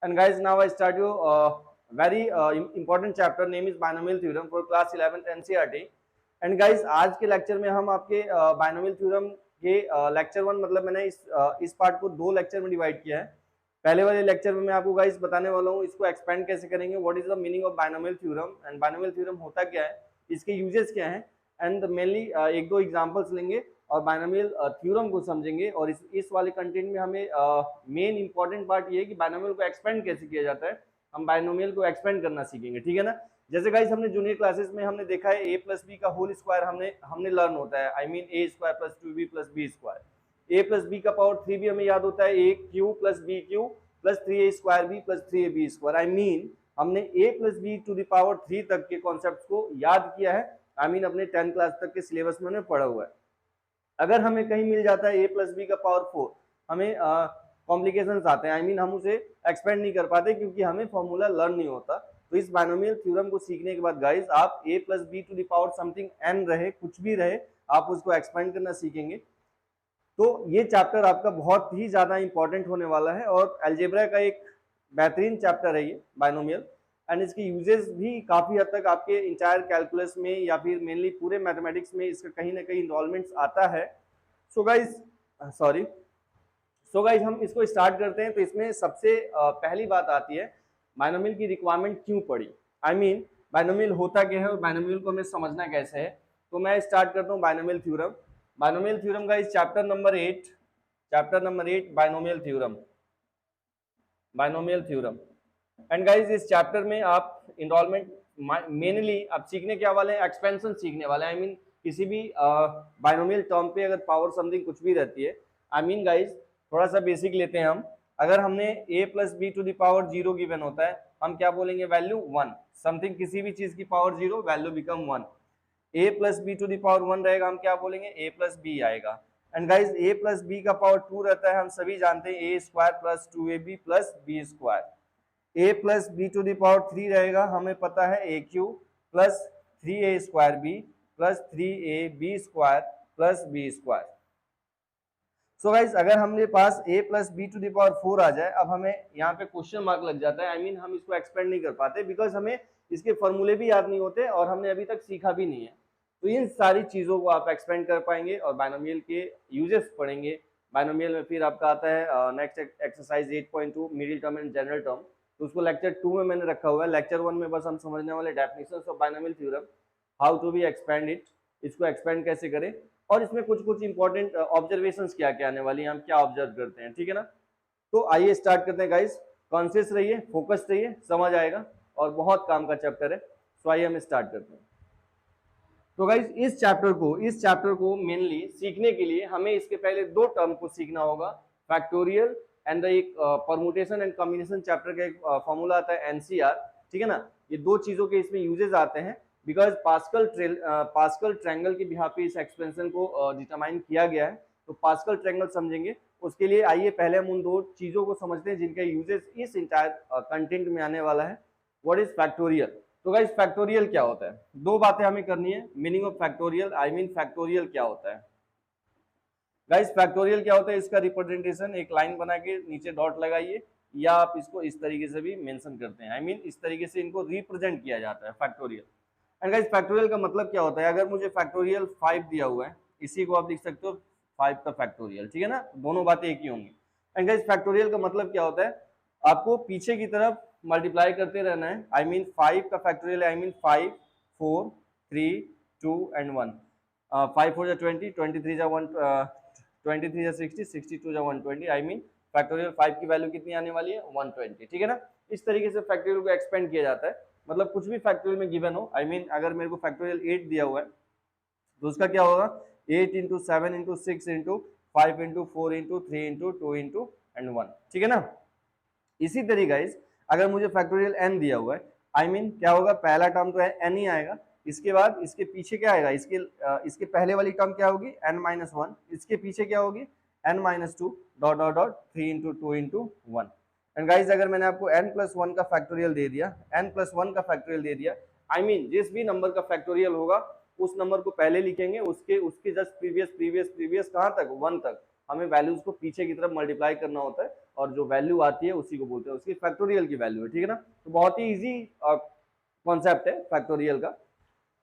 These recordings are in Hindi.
And guys, now I start you very important chapter name is binomial theorem for class 11th NCERT. And guys, आज के लेक्चर में हम आपके बाइनोमियल थ्योरम के लेक्चर 1 मतलब मैंने इस पार्ट को 2 लेक्चर में डिवाइड किया है। पहले वाले लेक्चर में मैं आपको गाइस बताने वाला हूँ इसको एक्सपेंड कैसे करेंगे, what is the meaning of binomial theorem and binomial theorem होता क्या है, इसके यूजेस क्या हैं, एंड मेनली एक दो एग्जांपल्स लेंगे और बाइनोमियल थ्योरम को समझेंगे। और इस वाले कंटेंट में हमें मेन इंपॉर्टेंट पार्ट ये है कि बाइनोमियल को एक्सपेंड कैसे किया जाता है, हम बाइनोमियल को एक्सपेंड करना सीखेंगे, ठीक है ना। जैसे गाइस हमने जूनियर क्लासेस में हमने देखा है a प्लस बी का होल स्क्वायर हमने लर्न होता है, I mean A square plus 2b plus B square. a plus B का पावर 3 भी हमें याद होता है, a cube plus B cube plus 3a square B plus 3ab square. I mean हमने a plus B to the power 3 तक के कॉन्सेप्ट को याद किया है, आई मीन अपने 10 क्लास तक के सिलेबस में हमने पढ़ा हुआ है। अगर हमें कहीं मिल जाता है a प्लस बी का पावर 4, हमें कॉम्प्लिकेशंस आते हैं, आई मीन हम उसे एक्सपेंड नहीं कर पाते क्योंकि हमें फॉर्मूला लर्न नहीं होता। तो इस बाइनोमियल थ्योरम को सीखने के बाद गाइस आप a plus B to the power something n रहे, कुछ भी रहे, आप उसको एक्सपेंड करना सीखेंगे। तो ये चैप्टर आपका बहुत ही ज्यादा इंपॉर्टेंट होने वाला है और अलजेब्रा का एक बेहतरीन चैप्टर है ये बाइनोमियल, एंड इसके यूजेस भी काफी हद तक आपके इंटायर कैलकुलस में या फिर मेनली पूरे मैथमेटिक्स में इसका कहीं ना कहीं इन्वॉल्वमेंट्स आता है। सो गाइस हम इसको स्टार्ट करते हैं। तो इसमें सबसे पहली बात आती है बाइनोमियल की रिक्वायरमेंट क्यों पड़ी, आई मीन बाइनोमियल होता क्या है और बाइनोमियल को हमें समझना कैसे है। तो मैं स्टार्ट करता हूँ binomial theorem. Binomial theorem guys chapter number 8 binomial theorem. And guys इस चैप्टर में आप इनरोलमेंट मेनली आप सीखने क्या वाले हैं, एक्सपेंशन सीखने वाले हैं। आई मीन किसी भी बाइनोमियल टर्म पे अगर पावर समथिंग कुछ भी रहती है, आई मीन गाइस थोड़ा सा बेसिक लेते हैं हम। अगर हमने a plus B to the power 0 given होता है, हम क्या बोलेंगे, वैल्यू 1। समथिंग किसी भी चीज की power 0, value become 1। a plus B to the power 1 रहेगा, हम क्या बोलेंगे, a प्लस बी आएगा। And guys a plus B का पावर 2 रहता है, हम सभी जानते हैं a square plus 2ab plus B square. a plus B to the power 3 रहेगा, हमें पता है a cube plus 3a square B plus 3ab square plus B square. So guys अगर हमने पास a plus B to the power 4 आ जाए, अब हमें यहाँ पे क्वेश्चन मार्क लग जाता है, आई मीन हम इसको एक्सपेंड नहीं कर पाते बिकॉज हमें इसके फॉर्मूले भी याद नहीं होते और हमने अभी तक सीखा भी नहीं है। तो इन सारी चीजों को आप एक्सपेंड कर पाएंगे और बाइनोमियल के यूजेस पढ़ेंगे। बाइनोमियल में फिर आपका आता है next exercise 8.2 middle term and general term, तो उसको लेक्चर 2 में मैंने रखा हुआ है। लेक्चर 1 में बस हम समझने वाले definitions of binomial theorem, how to be expand it, इसको एक्सपेंड कैसे करें, और इसमें कुछ कुछ इंपॉर्टेंट ऑब्जर्वेशंस क्या क्या आने वाली हैं, हम क्या ऑब्जर्व करते हैं, ठीक है ना। तो आइए स्टार्ट करते हैं गाइस, कॉन्शियस रहिए, फोकस रहिए, समझ आएगा और बहुत काम का चैप्टर है। तो आइए हम स्टार्ट करते हैं। तो गाइस इस चैप्टर को मेनली सीखने के लिए हमें इसके पहले 2 टर्म को सीखना होगा, फैक्टोरियल एंड एक परमुटेशन एंड कॉम्बिनेशन चैप्टर का एक फॉर्मूला आता है एनसीआर, ठीक है ना। ये 2 चीजों के इसमें यूजेस आते हैं बिकॉज पास्कल ट्रायंगल के बिहाफ पे इस एक्सपेंशन को डिटरमाइन किया गया है। तो पास्कल ट्रायंगल समझेंगे, उसके लिए आइए पहले हम उन 2 चीजों को समझते हैं जिनका यूजेस इस इंटायर कंटेंट में आने वाला है। What is factorial. तो गाइस फैक्टोरियल क्या होता है, 2 बातें हमें करनी है। Meaning of factorial, I mean factorial क्या होता है। गाइस फैक्टोरियल क्या होता है, इसका रिप्रेजेंटेशन एक लाइन बना के नीचे डॉट लगाइए, या आप इसको इस तरीके से भी मेंशन करते हैं, आई मीन इस तरीके से इनको रिप्रेजेंट किया जाता है फैक्टोरियल। एंड गाइस फैक्टोरियल का मतलब क्या होता है, अगर मुझे फैक्टोरियल 5 दिया हुआ है, इसी को आप लिख सकते हो 5 का फैक्टोरियल, ठीक है ना, दोनों बातें एक ही होंगी। एंड गाइस फैक्टोरियल का मतलब क्या होता है, आपको पीछे की तरफ मल्टीप्लाई करते रहना है, आई मीन 5 का फैक्टोरियल, आई मीन 5 4 3 2 एंड 1, 5 4 जा 20, 23 जा 1, 23 जा 60, 62 जा 120, आई मीन फैक्टोरियल 5 की वैल्यू कितनी आने वाली है, 120, ठीक है ना। इस तरीके से फैक्टोरियल को एक्सपेंड किया जाता है, मतलब कुछ भी फैक्टोरियल में गिवन हो, आई मीन अगर मेरे को फैक्टोरियल 8 दिया हुआ है तो उसका क्या होगा, 8 into 7 into 6 into 5 into 4 into 3 into 2 into and 1, ठीक है ना। इसी तरीके गाइस अगर मुझे फैक्टोरियल n दिया हुआ है, आई मीन क्या होगा, पहला टर्म तो है n ही आएगा, इसके बाद इसके पीछे क्या आएगा, इसके पहले वाली टर्म क्या होगी, n-1, इसके पीछे क्या होगी, n-2 dot dot dot 3 into 2 into 1। And guys अगर मैंने आपको n+1 का फैक्टोरियल दे दिया, n+1 का फैक्टोरियल दे दिया, आई मीन जिस भी नंबर का फैक्टोरियल होगा उस नंबर को पहले लिखेंगे, उसके जस्ट प्रीवियस कहाँ तक, 1 तक, हमें वैल्यूज को पीछे की तरफ मल्टीप्लाई करना होता है और जो वैल्यू आती है उसी को बोलते हैं, उसकी फैक्टोरियल की वैल्यू है, ठीक है ना। तो बहुत ही इजी कॉन्सेप्ट है फैक्टोरियल का।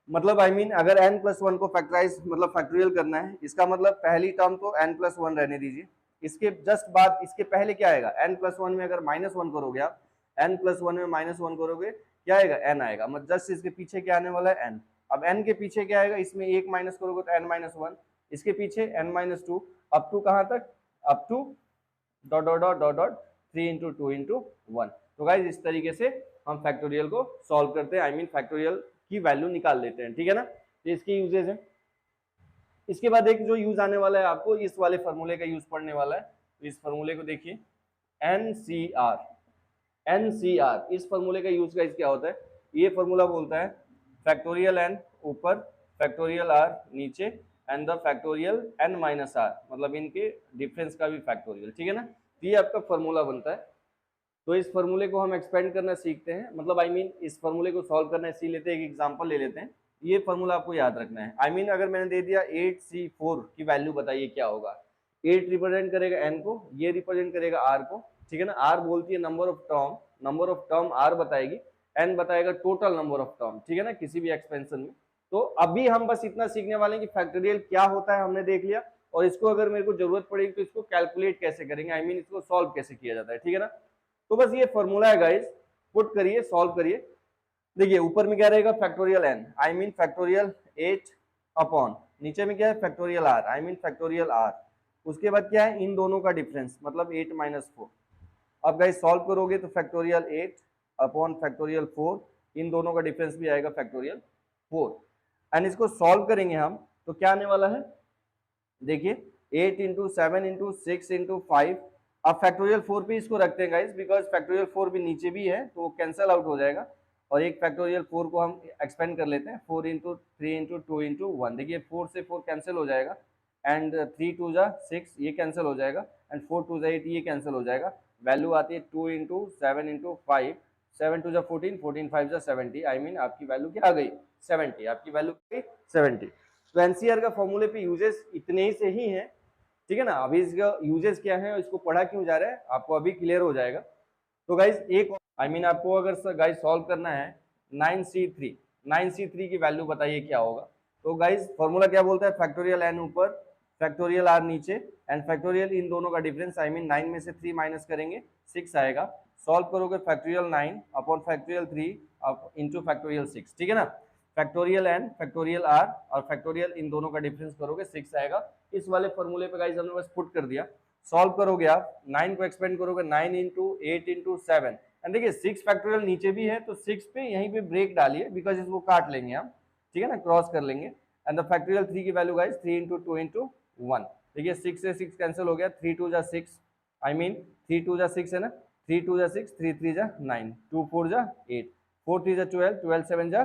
मतलब आई मीन अगर n+1 को फैक्टराइज मतलब फैक्टोरियल करना है, इसका मतलब पहली टर्म तो n+1 रहने दीजिए, इसके जस्ट बाद इसके पहले क्या आएगा, n+1 में अगर -1 करोगे आप, n+1 में -1 करोगे क्या आएगा, n आएगा, मतलब जस्ट इसके पीछे क्या आने वाला है, n। अब n के पीछे क्या आएगा, इसमें 1 माइनस करोगे तो n-1, इसके पीछे n-2 अप टू कहाँ तक, up to dot dot dot dot dot 3 into 2 into 1। तो गाइज इस तरीके से हम फैक्टोरियल को सॉल्व करते हैं, आई मीन फैक्टोरियल की वैल्यू निकाल लेते हैं, ठीक है ना। तो इसके यूजेज है। इसके बाद एक जो यूज आने वाला है आपको, इस वाले फॉर्मूले का यूज पढ़ने वाला है। तो इस फॉर्मूले को देखिए, NCR, इस फॉर्मूले का यूज गाइस क्या होता है, ये फॉर्मूला बोलता है फैक्टोरियल n ऊपर, फैक्टोरियल r नीचे, and the factorial n minus r, मतलब इनके डिफरेंस का भी फैक्टोरियल, ठीक है ना। तो ये आपका फॉर्मूला बनता है। तो इस फॉर्मूले को हम एक्सपेंड करना सीखते हैं, मतलब आई मीन इस फॉर्मूले को सॉल्व करना सीख लेते हैं, एक एग्जांपल ले लेते हैं। ये फॉर्मूला आपको याद रखना है, आई मीन अगर मैंने दे दिया 8C4 की वैल्यू बताइए क्या होगा। 8 रिप्रेजेंट करेगा n को, ये रिप्रेजेंट करेगा r को, ठीक है ना। r बोलती है नंबर ऑफ टर्म r बताएगी, n बताएगा टोटल नंबर ऑफ टर्म, ठीक है ना, किसी भी एक्सपेंशन में। तो अभी हम बस इतना सीखने वाले हैं कि फैक्टोरियल क्या होता है, हमने देख लिया, और इसको अगर मेरे को जरूरत पड़ेगी तो इसको कैलकुलेट कैसे करेंगे, आई मीन इसको सॉल्व कैसे किया जाता है, ठीक है ना। तो बस ये फॉर्मूला है गाइस, पुट करिए, सॉल्व करिए। देखिए ऊपर में क्या रहेगा, factorial n, I mean factorial 8 upon, नीचे में क्या है, फैक्टोरियल r, आई मीन फैक्टोरियल r। उसके बाद क्या है, इन दोनों का डिफरेंस, मतलब 8 माइनस 4। अब गाइस सॉल्व करोगे तो फैक्टोरियल 8 अपॉन फैक्टोरियल 4, इन दोनों का डिफरेंस भी आएगा फैक्टोरियल 4। एंड इसको सॉल्व करेंगे हम तो क्या आने वाला है, देखिए 8 इंटू 7 इंटू 6 इंटू 5। अब फैक्टोरियल 4 पे इसको रखते हैं गाइस, बिकॉज फैक्टोरियल 4 भी नीचे भी है तो वो कैंसल आउट हो जाएगा, और एक फैक्टोरियल 4 को हम एक्सपेंड कर लेते हैं, 4 इंटू 3 इंटू 2 इंटू 1। देखिए 4 से 4 कैंसिल हो जाएगा, एंड 3 2 जा 6, ये कैंसिल हो जाएगा, एंड 4 2 जा 8, ये कैंसिल हो जाएगा। वैल्यू आती है 2 इंटू 7 इंटू 5, 7 2 जा 14, 14 5 जा 70, आई मीन आपकी वैल्यू क्या आ गई, 70, आपकी वैल्यू गई 70। तो एनसीआर का फॉर्मूले पे यूजेस इतने ही से ही हैं, ठीक है ना। अभी इसका यूजेस क्या है, इसको पढ़ा क्यों जा रहा है, आपको अभी क्लियर हो जाएगा। तो गाइस एक आई मीन आपको अगर गाइस सॉल्व करना है 9C3 की वैल्यू बताइए क्या होगा। तो गाइस फॉर्मूला क्या बोलता है, फैक्टोरियल n ऊपर, फैक्टोरियल r नीचे, एंड फैक्टोरियल इन दोनों का डिफरेंस, आई मीन 9 में से 3 माइनस करेंगे 6 आएगा। सॉल्व करोगे factorial 9 upon factorial 3 into factorial 6, ठीक है ना। फैक्टोरियल n, फैक्टोरियल r और फैक्टोरियल इन दोनों का डिफरेंस करोगे 6 आएगा। इस वाले फॉर्मूले पे गाइस हमने बस पुट कर दिया। सॉल्व करोगे आप, 9 को एक्सपेंड करोगे, 9 इंटू 8 इंटू 7, एंड देखिए 6 फैक्टोरियल नीचे भी है तो 6 पे यहीं पे ब्रेक डालिए, बिकॉज इसको काट लेंगे हम, ठीक है ना, क्रॉस कर लेंगे। एंड द फैक्टोरियल 3 की वैल्यू गाइस 3 इंटू 2 इंटू 1। देखिए 6 से 6 कैंसिल हो गया, 3 2 जा 6, आई मीन 3 2 जा 6 है ना, 3 2 जा 6, 3 3 जा 9, 2 4 जा 8, 4 3 जा 12, 12 7 जा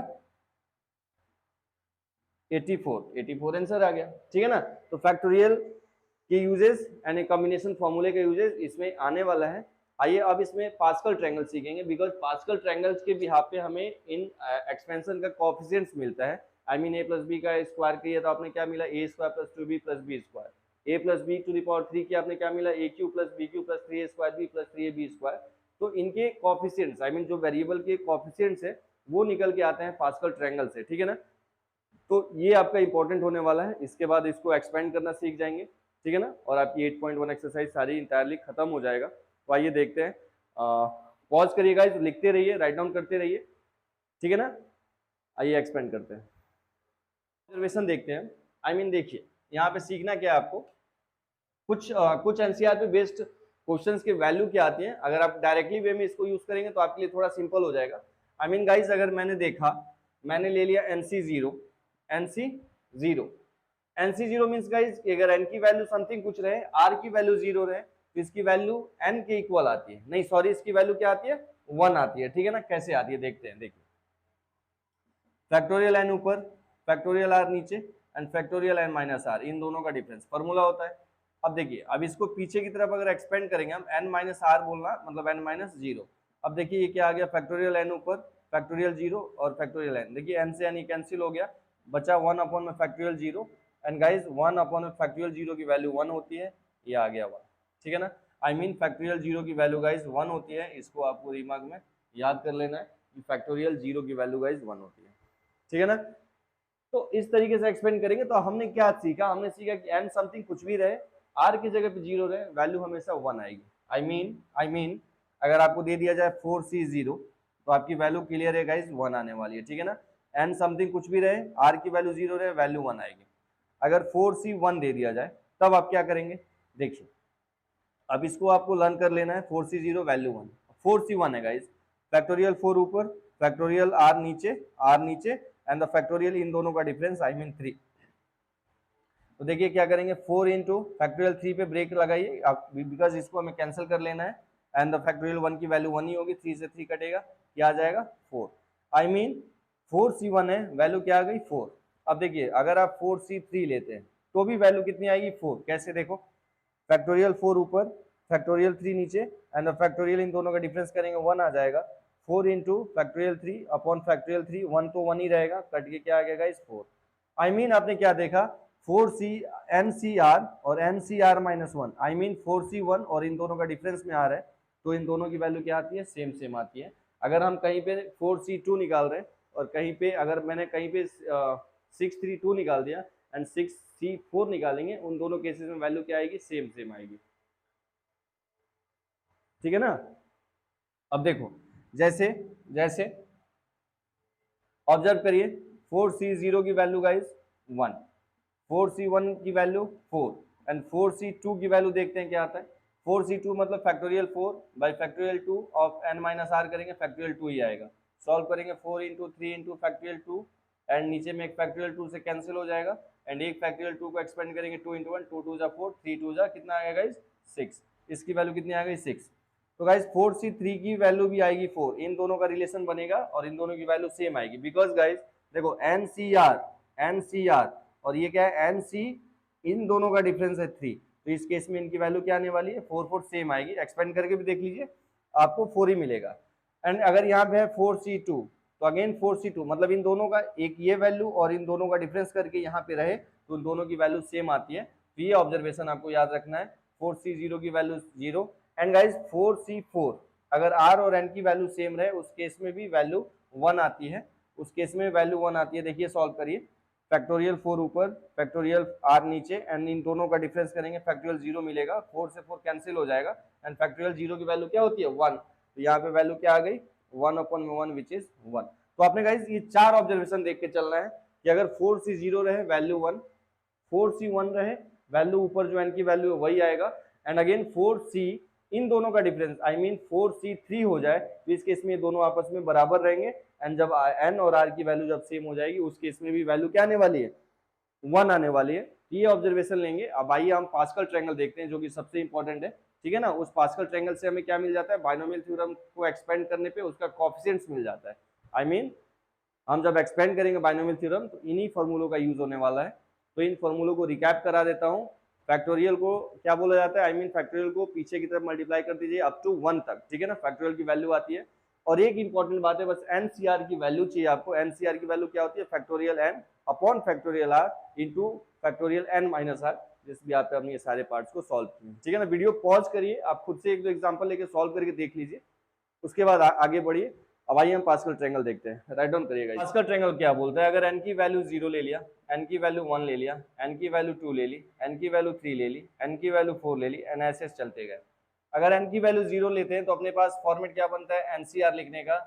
84, 84 आंसर आ गया, ठीक है ना। तो फैक्टोरियल के यूजेस एंड ए कॉम्बिनेशन फॉर्मूले के यूजेस इसमें आने वाला है। आइए अब इसमें पास्कल ट्रायंगल सीखेंगे, बिकॉज पास्कल ट्रायंगल्स के बिहाफ पे हमें इन एक्सपेंशन का कोएफिशिएंट्स मिलता है। I mean a plus B का स्क्वायर किया तो आपने क्या मिला, a square plus 2b plus b square. a plus B to the power 3 की आपने क्या मिला, a cube plus b cube plus 3a square b plus 3ab square. तो इनके कोएफिशिएंट्स, आई मीन जो वेरिएबल के कोएफिशिएंट्स है वो निकल के आते हैं पास्कल ट्रायंगल से, ठीक है ना। तो ये आपका इंपॉर्टेंट होने वाला है। इसके बाद इसको एक्सपेंड करना सीख जाएंगे, ठीक है ना, और आपकी 8.1 एक्सरसाइज सारी इंटायरली खत्म हो जाएगा। तो आइए देखते हैं, पॉज करिएगा, लिखते रहिए, राइट डाउन करते रहिए, ठीक है ना। आइए एक्सपेंड करते हैं, ऑब्जर्वेशन देखते हैं। आई मीन देखिए यहाँ पे सीखना क्या है आपको, कुछ एनसीआर पे बेस्ड क्वेश्चंस की वैल्यू क्या आती है, अगर आप डायरेक्टली वे में इसको यूज करेंगे तो आपके लिए थोड़ा सिंपल हो जाएगा। आई मीन गाइस अगर मैंने देखा, मैंने ले लिया NC0 मीन्स गाइस अगर n की वैल्यू समथिंग कुछ रहे, r की वैल्यू 0 रहे, तो इसकी वैल्यू n के इक्वल आती है, नहीं सॉरी इसकी वैल्यू क्या आती है, 1 आती है, ठीक है ना। कैसे आती है देखते हैं, देखिए फैक्टोरियल n ऊपर, फैक्टोरियल r नीचे, and factorial n minus r, इन दोनों का डिफरेंस फॉर्मूला होता है। अब देखिए अब इसको पीछे की तरफ अगर एक्सपेंड करेंगे हम, n माइनस r बोलना मतलब n माइनस 0। अब देखिए ये क्या आ गया, फैक्टोरियल n ऊपर, फैक्टोरियल 0 और फैक्टोरियल n, देखिए n से n कैंसिल हो गया, बचा 1 अपॉन में फैक्टोरियल 0, एंड गाइस 1 अपॉन में फैक्टोरियल 0 की वैल्यू 1 होती है, ये आ गया 1, ठीक है ना। आई मीन फैक्टोरियल जीरो की वैल्यू गाइज 1 होती है, इसको आपको दिमाग में याद कर लेना है कि फैक्टोरियल जीरो की वैल्यू गाइज 1 होती है, ठीक है ना। तो इस तरीके से एक्सपेंड करेंगे। तो हमने क्या सीखा, हमने सीखा कि एन समथिंग कुछ भी रहे, आर की जगह पे जीरो रहे, वैल्यू हमेशा 1 आएगी। आई मीन अगर आपको दे दिया जाए 4C0 तो आपकी वैल्यू क्लियर है गाइज 1 आने वाली है, ठीक है ना। एन समथिंग कुछ भी रहे, आर की वैल्यू 0 रहे, वैल्यू 1 आएगी। अगर 4C1 दे दिया जाए तब आप क्या करेंगे, देखिए अब इसको आपको लर्न कर लेना है। 4C0 वैल्यू 1, 4C1 है गाइज, फैक्टोरियल 4 ऊपर, फैक्टोरियल आर नीचे एंड द फैक्टोरियल इन दोनों का डिफरेंस आई मीन 3। तो देखिए क्या करेंगे, 4 इंटू फैक्टोरियल 3 पे ब्रेक लगाइए आप, बिकॉज इसको हमें कैंसिल कर लेना है एंड द फैक्टोरियल 1 की वैल्यू 1 ही होगी, 3 से 3 कटेगा, क्या आ जाएगा 4। आई मीन 4C1 है, वैल्यू क्या आ गई 4। अब देखिए अगर आप 4C3 लेते हैं तो भी वैल्यू कितनी आएगी 4। कैसे, देखो फैक्टोरियल 4 ऊपर, फैक्टोरियल 3 नीचे एंड फैक्टोरियल इन दोनों का डिफरेंस करेंगे 1 आ जाएगा। 4 इंटू फैक्टोरियल 3 अपॉन फैक्टोरियल 3, 1 तो 1 ही रहेगा, कट के क्या आ गया इस 4। आई मीन आपने क्या देखा, 4C NCR और NCR minus 1, I mean 4C1 और इन दोनों का डिफरेंस में आ रहा है, तो इन दोनों की वैल्यू क्या आती है, सेम सेम आती है। अगर हम कहीं पे 4C2 निकाल रहे हैं और कहीं पे अगर मैंने कहीं पे 632 निकाल दिया एंड 6C4 निकालेंगे, उन दोनों केसेस में वैल्यू क्या आएगी, सेम सेम आएगी, ठीक है ना। अब देखो जैसे जैसे ऑब्जर्व करिए, 4C0 की वैल्यू गाइज 1, 4C1 की वैल्यू 4 एंड 4C2 की वैल्यू देखते हैं क्या आता है। 4C2 मतलब factorial 4 by factorial 2 of n minus R करेंगे, फैक्टोरियल 2 ही आएगा। सॉल्व करेंगे 4 इंटू 3 इंटू फैक्टोरियल 2 एंड नीचे में एक फैक्टोरियल 2 से कैंसिल हो जाएगा एंड एक फैक्टोरियल 2 को एक्सपेंड करेंगे 2 इंटू 1, 2 2 जा 4, 3 2 जा कितना आएगा गाइज 6। इसकी वैल्यू कितनी आ गई 6। तो गाइज 4C3 की वैल्यू भी आएगी 4, इन दोनों का रिलेशन बनेगा और इन दोनों की वैल्यू सेम आएगी, बिकॉज गाइज देखो NCR और ये क्या है NC, इन दोनों का डिफरेंस है 3, तो इस केस में इनकी वैल्यू क्या आने वाली है 4 4 सेम आएगी। एक्सपेंड करके भी देख लीजिए आपको 4 ही मिलेगा। एंड अगर यहाँ पे है 4C2 तो अगेन 4C2 मतलब इन दोनों का एक ये वैल्यू और इन दोनों का डिफरेंस करके यहाँ पे रहे तो इन दोनों की वैल्यू सेम आती है। तो ये ऑब्जर्वेशन आपको याद रखना है, 4C0 की वैल्यू 0 एंड गाइज 4C4 अगर R और N की वैल्यू सेम रहे उस केस में भी वैल्यू 1 आती है, उस केस में वैल्यू 1 आती है। देखिए सॉल्व करिए, फैक्टोरियल 4 ऊपर, फैक्टोरियल R नीचे एंड इन दोनों का डिफरेंस करेंगे, फैक्टोरियल 0 मिलेगा, 4 से 4 कैंसिल हो जाएगा एंड फैक्टोरियल 0 की वैल्यू क्या होती है 1, तो यहाँ पे वैल्यू क्या आ गई 1/1 विच इज 1। तो आपने गाइज ये 4 ऑब्जर्वेशन देख के चलना है कि अगर 4C0 रहे वैल्यू 1, 4C1 रहे वैल्यू ऊपर जो n की वैल्यू है वही आएगा एंड अगेन 4C इन दोनों का डिफरेंस आई मीन 4C3 हो जाए तो इस केस में ये दोनों आपस में बराबर रहेंगे एंड जब n और r की वैल्यू जब सेम हो जाएगी उस केस में भी वैल्यू क्या आने वाली है 1 आने वाली है। ये ऑब्जर्वेशन लेंगे। अब आइए हम पास्कल ट्रायंगल देखते हैं जो कि सबसे इंपॉर्टेंट है, ठीक है ना। उस पास्कल ट्रायंगल से हमें क्या मिल जाता है, बाइनोमियल थ्योरम को एक्सपेंड करने पे उसका कोएफिशिएंट्स मिल जाता है। आई मीन हम जब एक्सपेंड करेंगे बाइनोमियल थ्योरम तो इन्हीं फॉर्मूलों का यूज होने वाला है। तो इन फॉर्मूलों को रिकैप करा देता हूँ। फैक्टोरियल को क्या बोला जाता है, आई मीन फैक्टोरियल को पीछे की तरफ मल्टीप्लाई कर दीजिए अप टू 1 तक, ठीक है ना, फैक्टोरियल की वैल्यू आती है। और एक इंपॉर्टेंट बात है, बस NCR की वैल्यू चाहिए आपको। NCR की वैल्यू क्या होती है, factorial n upon factorial r into factorial n minus r, जिस भी आप हमने ये सारे पार्ट्स को सॉल्व किए, ठीक है ना। वीडियो पॉज करिए, आप खुद से एक दो एग्जांपल लेके सॉल्व करके देख लीजिए, उसके बाद आगे बढ़िए। अब आइए हम पास्कल ट्रायंगल देखते हैं। राइट डाउन करिएगा। पास्कल ट्रायंगल क्या बोलता है, अगर n की वैल्यू 0 ले लिया, n की वैल्यू 1 ले लिया, n की वैल्यू 2 ले ली, n की वैल्यू 3 ले ली, n की वैल्यू 4 ले ली एंड ऐसे चलते गए। अगर n की वैल्यू 0 लेते हैं तो अपने पास फॉर्मेट क्या बनता है NCR लिखने का,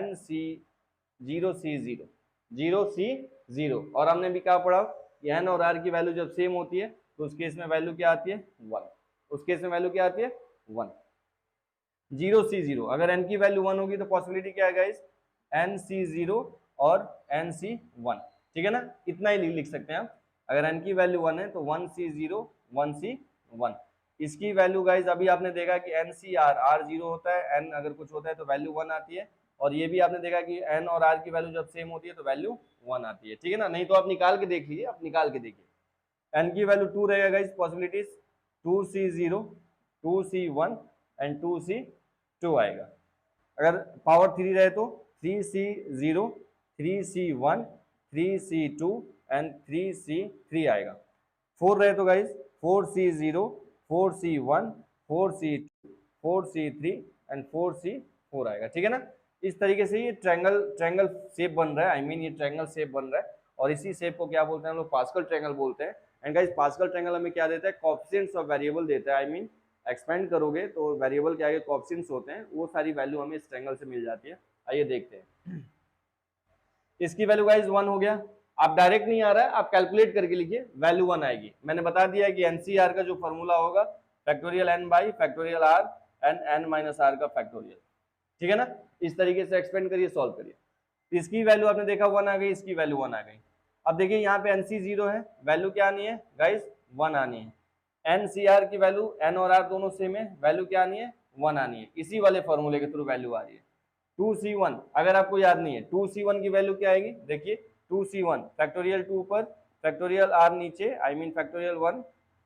NC0C0 0C0। और हमने भी क्या पढ़ा कि n और r की वैल्यू जब सेम होती है तो उस केस में वैल्यू क्या आती है 1, उस केस में वैल्यू क्या आती है 1। 0C0 अगर n की वैल्यू 1 होगी तो पॉसिबिलिटी क्या है गाइस, NC0 और NC1, ठीक है ना। इतना ही लिख सकते हैं आप। अगर n की वैल्यू 1 है तो 1C0 1C1। इसकी वैल्यू गाइस अभी आपने देखा कि NCR R 0 होता है, n अगर कुछ होता है तो वैल्यू 1 आती है। और ये भी आपने देखा कि n और r की वैल्यू जब सेम होती है तो वैल्यू 1 आती है, ठीक है ना। नहीं तो आप निकाल के देख लीजिए, आप निकाल के देखिए। n की वैल्यू 2 रहेगा guys, possibilities 2C0 2C1 and 2C2 आएगा। अगर पावर 3 रहे तो 3C0 3C1 3C2 and 3C3 आएगा। 4 रहे तो guys 4C0, 4C1, 4C2, 4C3 and 4C4 आएगा, ठीक है ना। इस तरीके से ये ट्रायंगल शेप बन रहा है, आई मीन ये ट्रायंगल शेप बन रहा है, और इसी शेप को क्या बोलते हैं हम लोग, पास्कल ट्रायंगल बोलते हैं। एंड गाइस पास्कल ट्रायंगल हमें क्या देता है, कोएफिशिएंट्स ऑफ वेरिएबल देता है, आई मीन एक्सपेंड करोगे तो वेरिएबल के आगे कोएफिशिएंट्स होते हैं, वो सारी वैल्यू हमें इस ट्रायंगल से मिल जाती है। आइए देखते हैं, इसकी वैल्यू गाइस 1 हो गया। आप डायरेक्ट नहीं आ रहा है, आप कैलकुलेट करके लिखिए, वैल्यू 1 आएगी। मैंने बता दिया है कि एनसीआर का जो फॉर्मूला होगा factorial n by factorial r and n minus r का फैक्टोरियल, ठीक है ना। इस तरीके से एक्सपेंड करिए, सॉल्व करिए। इसकी वैल्यू आपने देखा 1 आ गई, इसकी वैल्यू 1 आ गई। अब देखिए यहाँ पे एनसी 0 है, वैल्यू क्या आनी है गाइस, 1 आनी है। एनसीआर की वैल्यू n और r दोनों सेम है, वैल्यू क्या आनी है, 1 आनी है। इसी वाले फॉर्मूले के थ्रू वैल्यू आ रही है 2C1। अगर आपको याद नहीं है 2C1 की वैल्यू क्या आएगी, देखिए 2C1 फैक्टोरियल 2 पर फैक्टोरियल r नीचे, I mean factorial 1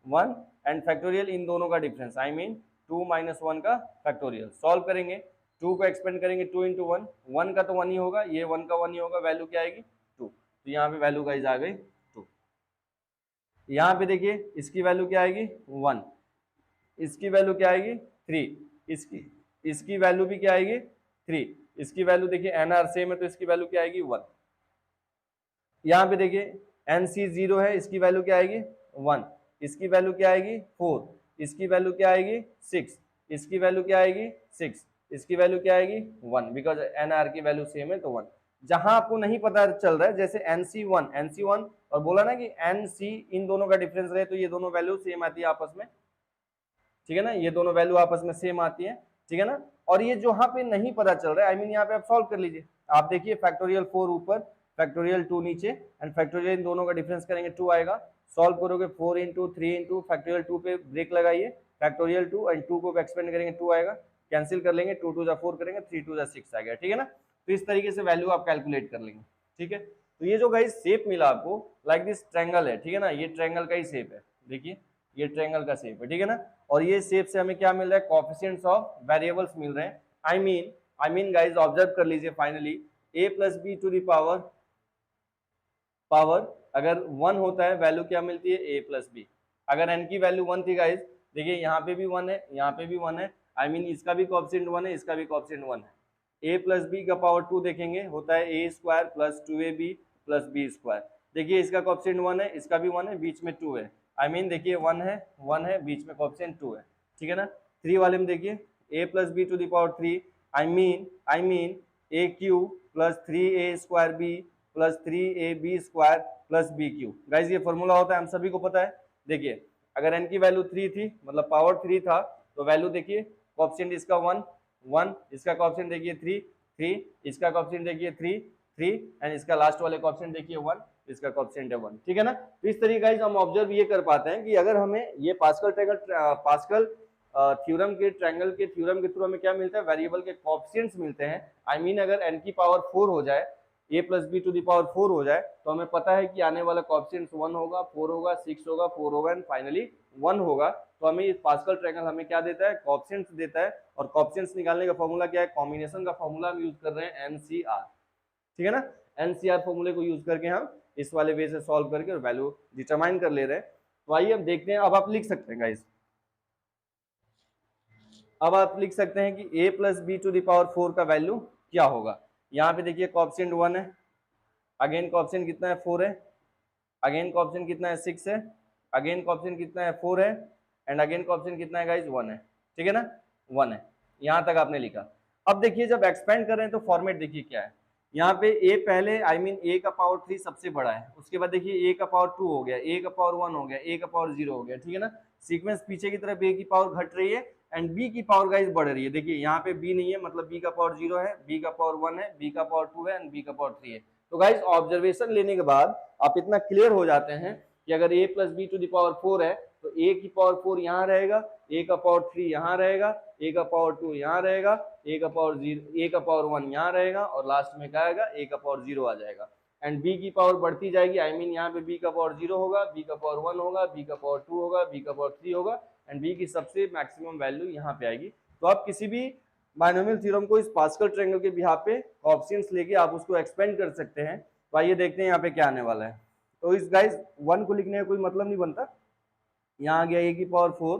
1 and factorial n दोनों का डिफरेंस, आई मीन 2 माइनस 1 का फैक्टोरियल। सॉल्व करेंगे, 2 को एक्सपेंड करेंगे 2 इंटू 1, 1 का तो 1 ही होगा, ये 1 का 1 ही होगा, वैल्यू क्या आएगी 2। तो यहाँ पे वैल्यू गाइस आ गई 2। यहाँ पे देखिए इसकी वैल्यू क्या आएगी 1, इसकी वैल्यू क्या आएगी 3, इसकी वैल्यू भी क्या आएगी 3, इसकी वैल्यू देखिए एनआर सेम है तो इसकी वैल्यू क्या आएगी 1। यहाँ पे देखिए एनसी 0 है, इसकी वैल्यू क्या आएगी 1, इसकी वैल्यू क्या आएगी 4, इसकी वैल्यू क्या आएगी 6, इसकी वैल्यू क्या आएगी 6, इसकी वैल्यू क्या आएगी 1, बिकॉज एनआर की वैल्यू सेम है तो 1। जहां आपको नहीं पता चल रहा है, जैसे NC1 और बोला ना कि NC इन दोनों का डिफरेंस रहे तो ये दोनों वैल्यू सेम आती है आपस में, ठीक है ना, ये दोनों वैल्यू आपस में सेम आती है, ठीक है ना। और ये जो यहाँ पे नहीं पता चल रहा है, आई मीन यहाँ पे आप सॉल्व कर लीजिए। आप देखिए फैक्टोरियल 4 ऊपर फैक्टोरियल 2 नीचे एंड फैक्टोरियल इन दोनों का डिफरेंस करेंगे 2 आएगा। सॉल्व करोगे 4 इंटू 3 इंटू फैक्टोरियल 2 पे ब्रेक लगाइए, फैक्टोरियल 2 एंड 2 को एक्सपेंड करेंगे 2 आएगा, कैंसिल कर लेंगे, 2 2 4 करेंगे, 3 2 6 आ गया, ठीक है ना। तो इस तरीके से वैल्यू आप कैलकुलेट कर लेंगे, ठीक है। तो ये जो गाइस शेप मिला आपको लाइक दिस ट्रायंगल है, ठीक है ना, ये ट्रायंगल का ही शेप है, देखिए ये ट्रायंगल का शेप है, ठीक है ना। और ये शेप से हमें क्या मिल रहा है, कोएफिशिएंट्स ऑफ वेरिएबल्स मिल रहे हैं। आई मीन गाइस ऑब्जर्व कर लीजिए, finally a plus B to the power अगर 1 होता है, वैल्यू क्या मिलती है a प्लस बी। अगर n की वैल्यू 1 थी गाइस, देखिए यहाँ पे भी 1 है, यहाँ पे भी 1 है, आई मीन इसका भी कोएफिशिएंट 1 है, इसका भी कोएफिशिएंट 1 है। a प्लस बी का पावर 2 देखेंगे होता है a square plus 2ab plus B square. देखिए इसका कोएफिशिएंट 1 है, इसका भी 1 है, बीच में 2 है, आई मीन देखिए 1 है, बीच में कोएफिशिएंट 2 है, ठीक है ना। 3 वाले में देखिए a plus B to the power 3, I mean a cube plus 3a square b plus 3ab square plus B cube. Guys ये फॉर्मूला होता है, हम सभी को पता है। देखिए अगर n की वैल्यू 3 थी, मतलब पावर 3 था, तो वैल्यू देखिए कोएफिशिएंट इसका 1, इसका कोएफिशिएंट देखिए 3, इसका कोएफिशिएंट देखिए 3 एंड इसका लास्ट वाले कोएफिशिएंट देखिए 1, इसका कोएफिशिएंट है 1, ठीक है ना। तो इस तरीके गाइस हम ऑब्जर्व ये कर पाते हैं कि अगर हमें ये पास्कल थ्योरम के ट्रायंगल के थ्योरम के थ्रू हमें क्या मिलता है, वेरिएबल के कोएफिशिएंट्स मिलते हैं। आई मीन अगर n की पावर 4 हो जाए, a plus B to the power 4 हो जाए, तो हमें पता है कि आने वाला कोएफिशिएंट्स 1 होगा, 4 होगा, 6 होगा, 4 होगा एंड फाइनली 1 होगा। तो हमें इस पास्कल ट्रायंगल हमें क्या देता है, कोएफिशिएंट्स देता है। और कोएफिशिएंट्स निकालने का फॉर्मूला क्या है, कॉम्बिनेशन का फॉर्मूला हम यूज कर रहे हैं NCR, ठीक है ना। NCR फॉर्मूले को यूज करके हम इस वाले वे से सॉल्व करके और वैल्यू डिटरमाइन कर ले रहे हैं। तो आइए हम देखते हैं, अब आप लिख सकते हैं गाइस, अब आप लिख सकते हैं कि a plus B to the power 4 का वैल्यू क्या होगा। यहाँ पे देखिए कोएफिशिएंट 1 है, अगेन कोएफिशिएंट कितना है 4 है, अगेन कोएफिशिएंट कितना है 6 है, अगेन कोएफिशिएंट कितना है 4 है एंड अगेन कोएफिशिएंट कितना है गाइस 1 है, ठीक है ना, 1 है। यहाँ तक आपने लिखा। अब देखिए जब एक्सपेंड कर रहे हैं तो फॉर्मेट देखिए क्या है। यहाँ पे a पहले, आई मीन a का पावर 3 सबसे बड़ा है, उसके बाद देखिए a का पावर 2 हो गया, a का पावर 1 हो गया, a का पावर 0 हो गया, ठीक है ना। सीक्वेंस पीछे की तरफ a की पावर घट रही है एंड b की पावर गाइस बढ़ रही है। देखिए यहाँ पे b नहीं है, मतलब b का पावर 0 है, b का पावर 1 है, b का पावर 2 है एंड b का पावर 3 है। तो गाइस ऑब्जर्वेशन लेने के बाद आप इतना क्लियर हो जाते हैं कि अगर a plus B to the power 4 है तो a की पावर 4 यहाँ रहेगा, a का पावर 3 यहाँ रहेगा, a का पावर 2 यहाँ रहेगा, a का पावर 0, a का पावर 1 यहाँ रहेगा और लास्ट में क्या आएगा, a का पावर 0 आ जाएगा एंड b की पावर बढ़ती जाएगी। आई मीन यहाँ पे b का पावर 0 होगा, b का पावर 1 होगा, b का पावर 2 होगा, b का पावर 3 होगा एंड b की सबसे मैक्सिमम वैल्यू यहाँ पे आएगी। तो आप किसी भी बायनोमियल थ्योरम को इस पास्कल ट्रायंगल के बिहाफ पे कोएफिशिएंट्स लेके आप उसको एक्सपेंड कर सकते हैं। तो आइए देखते हैं यहाँ पे क्या आने वाला है। तो इस गाइस 1 को लिखने का कोई मतलब नहीं बनता, यहाँ आ गया ए की पावर 4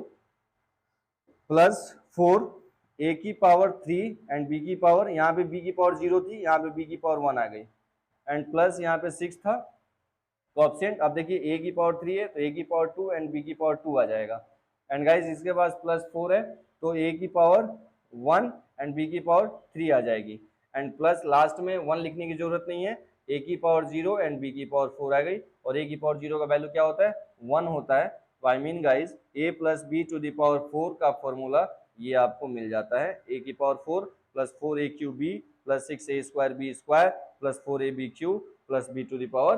प्लस 4 ए की पावर 3 एंड बी की पावर, यहाँ पे बी की पावर 0 थी, यहाँ पे बी की पावर 1 आ गई, एंड प्लस यहाँ पे 6 था कोएफिशिएंट। अब देखिए ए की पावर 3 है तो ए की पावर 2 एंड बी की पावर 2 आ जाएगा। एंड गाइस इसके पास प्लस 4 है तो ए की पावर 1 एंड बी की पावर 3 आ जाएगी, एंड प्लस लास्ट में 1 लिखने की जरूरत नहीं है, ए की पावर 0 एंड बी की पावर 4 आ गई, और ए की पावर 0 का वैल्यू क्या होता है, 1 होता है। तो I mean guys A plus B to the power 4 का फॉर्मूला ये आपको मिल जाता है, ए की power 4 plus 4 A cube B plus 6 A square B square plus 4 A B cube plus B to the power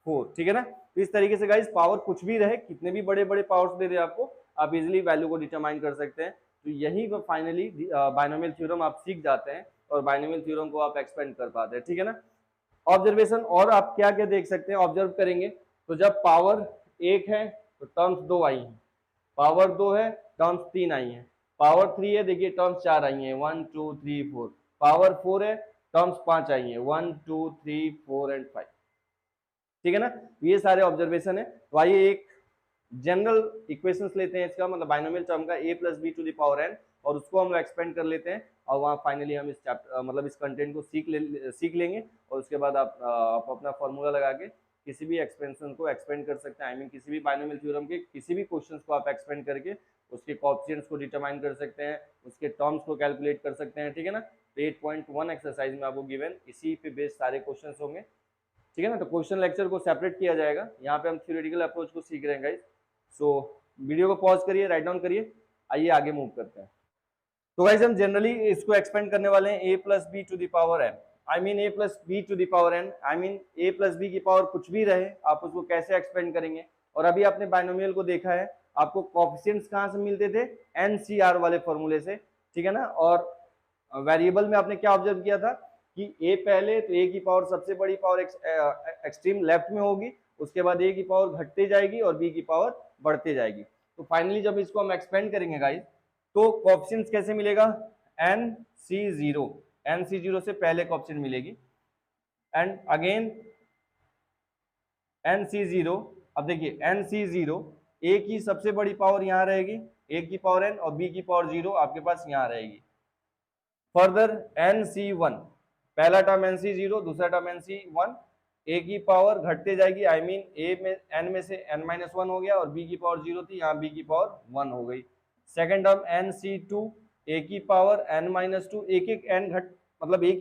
4, ठीक है ना। तो इस तरीके से गाइज पावर कुछ भी रहे, कितने भी बड़े बड़े पावर्स दे दे आपको, आप इजिली वैल्यू को डिटरमाइन कर सकते हैं। तो यही फाइनली बाइनोमियल थ्योरम आप सीख जाते हैं और बाइनोमियल थ्योरम को आप एक्सपेंड कर पाते हैं, ठीक है ना। ऑब्जर्वेशन और आप क्या क्या देख सकते हैं, ऑब्जर्व करेंगे तो जब पावर 1 है तो टर्म्स 2 आई हैं, पावर 2 है टर्म्स 3 आई हैं, पावर 3 है देखिए टर्म्स 4 आई हैं, 1 2 3 4, पावर 4 है टर्म्स 5 आई हैं, 1 2 3 4 एंड 5, ठीक है ना। ये सारे ऑब्जर्वेशन है। तो आइए एक जनरल इक्वेशंस लेते हैं इसका, मतलब बाइनोमियल टर्म का a plus B to the power n, और उसको हम एक्सपेंड कर लेते हैं, और वहाँ फाइनली हम इस चैप्टर मतलब इस कंटेंट को सीख लेंगे, और उसके बाद आप अपना फॉर्मूला लगा के किसी भी एक्सपेंशन को एक्सपेंड कर सकते हैं। आई मीन किसी भी बाइनोमियल थ्योरम के किसी भी क्वेश्चन को आप एक्सपेंड करके उसके कोएफिशिएंट्स को डिटरमाइन कर सकते हैं, उसके टर्म्स को कैलकुलेट कर सकते हैं, ठीक है ना। तो 8.1 एक्सरसाइज में आपको गिवन इसी पे बेस्ड सारे क्वेश्चन होंगे, ठीक है ना। तो क्वेश्चन लेक्चर को सेपरेट किया जाएगा, यहाँ पे हम थ्योरेटिकल अप्रोच को सीख रहे हैं गाइस। सो वीडियो को पॉज करिए, राइट डाउन करिए, आइए आगे मूव करते हैं। तो गाइस हम जनरली इसको एक्सपेंड करने वाले हैं a plus B to the power n, I mean a plus B to the power n, I mean a plus B की पावर कुछ भी रहे आप उसको कैसे एक्सपेंड करेंगे। और अभी आपने बाइनोमियल को देखा है, आपको कोएफिशिएंट्स कहाँ से मिलते थे, NCR वाले फॉर्मूले से, ठीक है ना। और वेरिएबल में आपने क्या ऑब्जर्व किया था कि a पहले तो a की पावर सबसे बड़ी पावर एक्सट्रीम लेफ्ट में होगी, उसके बाद a की पावर घटते जाएगी और b की पावर बढ़ते जाएगी। तो फाइनली जब इसको हम एक्सपेंड करेंगे गाइस तो कोएफिशिएंट्स कैसे मिलेगा, NC0, NC0 से पहले कोएफिशिएंट मिलेगी, एंड अगेन NC0। अब देखिए NC0 a की सबसे बड़ी पावर यहाँ रहेगी, a की पावर n, और b की पावर 0 आपके पास यहाँ रहेगी। फर्दर NC1, पहला टर्म NC0, दूसरा टर्म NC1, a की पावर घटते जाएगी, आई मीन a में n में से n-1 हो गया, और b की पावर 0 थी, यहाँ b की पावर 1 हो गई। सेकेंड टर्म NC2, a की पावर n-2, एक एक n घट मतलब एक